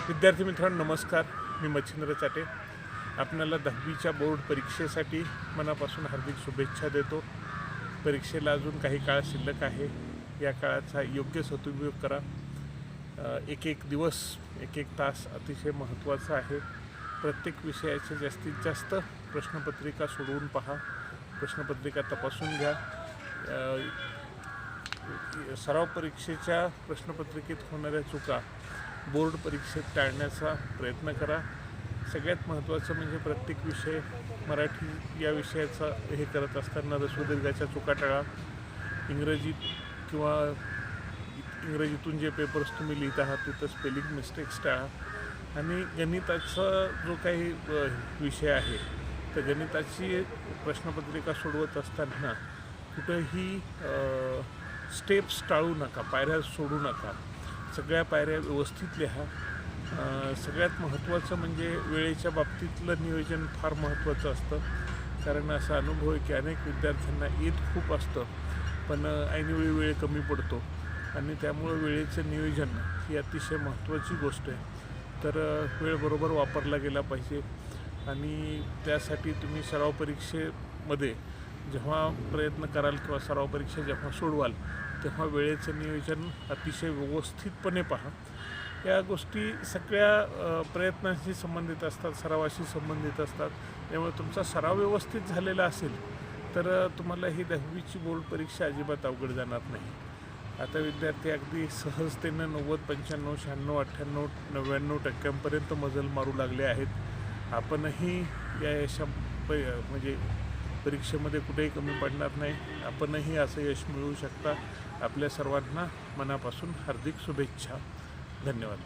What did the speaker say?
विद्यार्थी मित्रांनो नमस्कार, मी मच्छिंद्र चाटे आपल्याला 10वीच्या बोर्ड परीक्षेसाठी मनापासून हार्दिक शुभेच्छा देतो। परीक्षेला अजून काही काळ शिल्लक आहे, या काळाचा योग्य सदुपयोग करा। एक एक दिवस एक एक तास अतिशय महत्त्वाचा आहे। प्रत्येक विषयाचे जास्तीत जास्त प्रश्नपत्रिका सोडवून पहा, प्रश्नपत्रिका तपासून घ्या। सराव परीक्षेच्या प्रश्नपत्रिकेत होणाऱ्या चुका बोर्ड परीक्षेत टाळण्याचा प्रयत्न करा। सगळ्यात महत्त्वाचं म्हणजे प्रत्येक विषय मराठी या विषयाचा हे करत असताना रस्वदीर्घाच्या चुका टाळा। इंग्रजीत किंवा इंग्रजीतून जे पेपर्स तुम्ही लिहित आहात तिथं स्पेलिंग मिस्टेक्स टाळा। आणि गणिताचा जो काही विषय आहे तर गणिताची प्रश्नपत्रिका सोडवत असताना कुठेही स्टेप्स टाळू नका, पायऱ्या सोडू नका, सगळ्या पायऱ्या व्यवस्थित लिहा। सगळ्यात महत्त्वाचं म्हणजे वेळेच्या बाबतीतलं नियोजन फार महत्त्वाचं असतं, कारण असा अनुभव आहे की अनेक विद्यार्थ्यांना येत खूप असतं पण ऐनवेळी वेळ कमी पडतो आणि त्यामुळं वेळेचं नियोजन ही अतिशय महत्त्वाची गोष्ट आहे। तर वेळ बरोबर वापरला गेला पाहिजे आणि त्यासाठी तुम्ही सराव परीक्षेमध्ये जेव्हा प्रयत्न कराल किंवा सराव परीक्षा जेव्हा सोडवाल तेव्हा वेळेचं नियोजन अतिशय व्यवस्थितपणे पहा। या गोष्टी सगळ्या प्रयत्नांशी संबंधित असतात, सरावाशी संबंधित असतात। त्यामुळे तुमचा सराव व्यवस्थित झालेला असेल तर तुम्हाला ही 10वीची बोर्ड परीक्षा अजिबात अवघड जाणार नाही। आता विद्यार्थी अगदी सहजतेनं 90, 95, 96, 98, 99% मजल मारू लागले आहेत। आपणही या म्हणजे परीक्षेमध्ये कुठेही कमी पडणार नाही, आपणही असं यश मिळवू शकता। आपल्या सर्वांना मनापासून हार्दिक शुभेच्छा। धन्यवाद।